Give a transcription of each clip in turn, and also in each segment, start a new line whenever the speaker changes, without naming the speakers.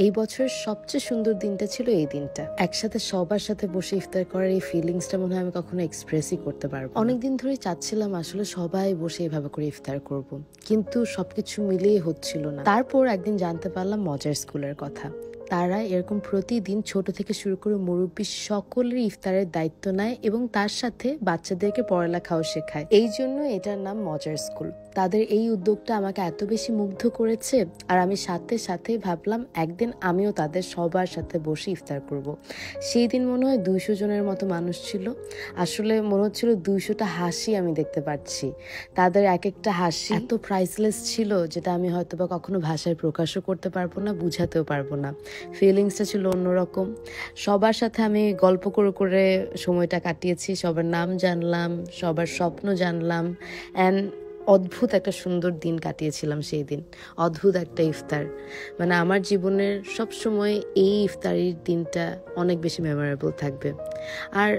এই বছরের সবচেয়ে সুন্দর দিনটা ছিল এই দিনটা। একসাথে সবার সাথে বসে ইফতার করার এই ফিলিংসটা মনে হয় আমি কখনো এক্সপ্রেসই করতে পারবো। অনেকদিন ধরেই চাচ্ছিলাম আসলে সবাই বসে এভাবে করে ইফতার করব, কিন্তু সবকিছু মিলিয়ে হচ্ছিল না। তারপর একদিন জানতে পারলাম মজার স্কুলের কথা। তারা এরকম প্রতিদিন ছোট থেকে শুরু করে মুরব্বী সকলের ইফতারের দায়িত্ব নেয় এবং তার সাথে বাচ্চাদেরকে পড়ালেখাও শেখায়। এই জন্য এটার নাম মজার স্কুল। তাদের এই উদ্যোগটা আমাকে এত বেশি মুগ্ধ করেছে, আর আমি সাথে সাথে ভাবলাম একদিন আমিও তাদের সবার সাথে বসে ইফতার করব। সেই দিন মনে হয় 200 জনের মতো মানুষ ছিল। আসলে মনে হচ্ছিল 200টা হাসি আমি দেখতে পাচ্ছি। তাদের এক একটা হাসি এত প্রাইসলেস ছিল, যেটা আমি হয়তো বা কখনো ভাষায় প্রকাশও করতে পারবো না, বুঝাতেও পারবো না। ফিলিংসটা ছিল অন্যরকম। সবার সাথে আমি গল্প করে করে সময়টা কাটিয়েছি, সবার নাম জানলাম, সবার স্বপ্ন জানলাম, অ্যান্ড অদ্ভুত একটা সুন্দর দিন কাটিয়েছিলাম সেই দিন। অদ্ভুত একটা ইফতার, মানে আমার জীবনের সবসময় এই ইফতারির দিনটা অনেক বেশি মেমোরেবল থাকবে। আর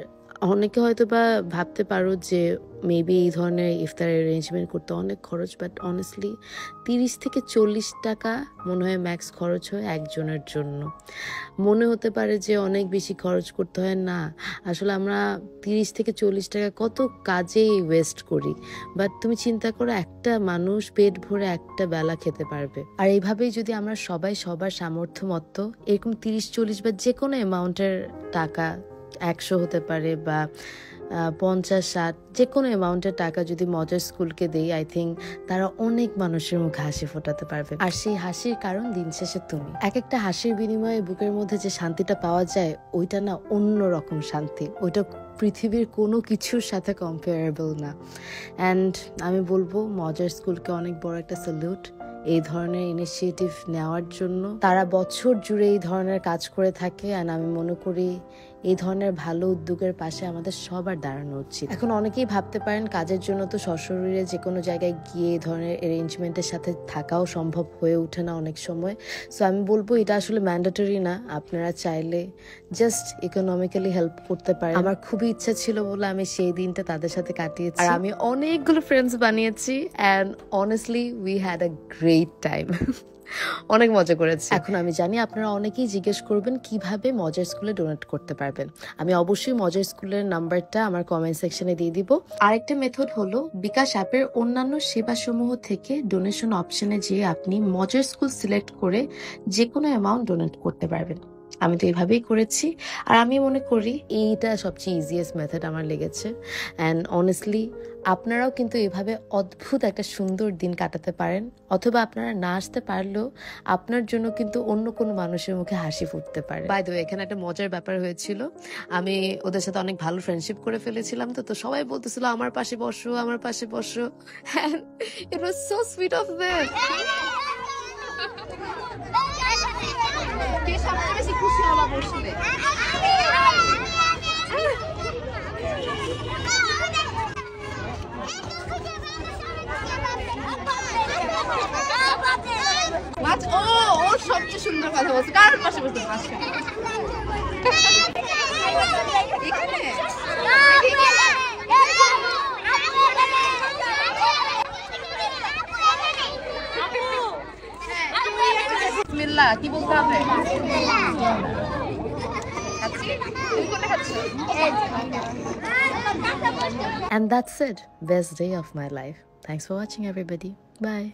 অনেকে হয়তো বা ভাবতে পারো যে মেবি এই ধরনের ইফতারের অ্যারেঞ্জমেন্ট করতে অনেক খরচ, বাট অনেস্টলি 30 থেকে 40 টাকা মনে হয় ম্যাক্স খরচ হয় একজনের জন্য। মনে হতে পারে যে অনেক বেশি খরচ করতে হয়, না আসলে আমরা 30 থেকে 40 টাকা কত কাজেই ওয়েস্ট করি। বাট তুমি চিন্তা করো, একটা মানুষ পেট ভরে একটা বেলা খেতে পারবে। আর এইভাবেই যদি আমরা সবাই সবার সামর্থ্য মতো এরকম 30-40 বা যে কোনো অ্যামাউন্টের টাকা, 100 হতে পারে বা 50-60, যে কোনো অ্যামাউন্টের টাকা যদি মজার স্কুলকে দেই, আই থিঙ্ক তারা অনেক মানুষের মুখে হাসি ফোটাতে পারবে। আর সেই হাসির কারণ দিন শেষে তুমি। এক একটা হাসির বিনিময়ে বুকের মধ্যে যে শান্তিটা পাওয়া যায়, ওইটা না অন্য রকম শান্তি। ওইটা পৃথিবীর কোনো কিছুর সাথে কম্পেয়ারেবল না। অ্যান্ড আমি বলবো মজার স্কুলকে অনেক বড় একটা স্যালুট এই ধরনের ইনিশিয়েটিভ নেওয়ার জন্য। তারা বছর জুড়ে এই ধরনের কাজ করে থাকে, অ্যান্ড আমি মনে করি এই ধরনের ভালো উদ্যোগের পাশে আমাদের সবার দাঁড়ানো উচিত। এখন অনেকেই ভাবতে পারেন কাজের জন্য তো সশরীরে যে কোনো জায়গায় গিয়ে এই ধরনের অ্যারেঞ্জমেন্টের সাথে থাকাও সম্ভব হয়ে ওঠে না অনেক সময়। সো আমি বলবো এটা আসলে ম্যান্ডেটরি না, আপনারা চাইলে জাস্ট ইকোনমিক্যালি হেল্প করতে পারেন। আমার খুবই ইচ্ছা ছিল বলে আমি সেই দিনটা তাদের সাথে কাটিয়েছি, আর আমি অনেকগুলো ফ্রেন্ডস বানিয়েছি, and honestly we had a great time. অনেক মজা করেছি। এখন আমি জানি আপনারা অনেকেই জিজ্ঞেস করবেন কিভাবে মজার স্কুলে ডোনেট করতে পারবেন। আমি অবশ্যই মজার স্কুলের নাম্বারটা আমার কমেন্ট সেকশনে দিয়ে দিব। আরেকটা মেথড হলো বিকাশ অ্যাপের অন্যান্য সেবাসমূহ থেকে ডোনেশন অপশনে যেয়ে আপনি মজার স্কুল সিলেক্ট করে যে কোনো অ্যামাউন্ট ডোনেট করতে পারবেন। আমি তো এইভাবেই করেছি, আর আমি মনে করি এইটা সবচেয়ে ইজিয়েস্ট মেথড আমার লেগেছে। অ্যান্ড অনেস্টলি আপনারাও কিন্তু এভাবে অদ্ভুত একটা সুন্দর দিন কাটাতে পারেন, অথবা আপনারা না আসতে পারলেও আপনার জন্য কিন্তু অন্য কোনো মানুষের মুখে হাসি ফুটতে পারে। বাই দ্য ওয়ে, এখানে একটা মজার ব্যাপার হয়েছিল, আমি ওদের সাথে অনেক ভালো ফ্রেন্ডশিপ করে ফেলেছিলাম। তো সবাই বলতেছিল আমার পাশে বসো, আমার পাশে বসো। It was so sweet of them.
সবচেয়ে বেশি খুশি হবা বসলে। ওর সবচেয়ে সুন্দর কথা বলছে, কার পাশে বসতে পারছে কি বলতে হবে?
And that's it. Best day of my life. Thanks for watching, everybody. Bye.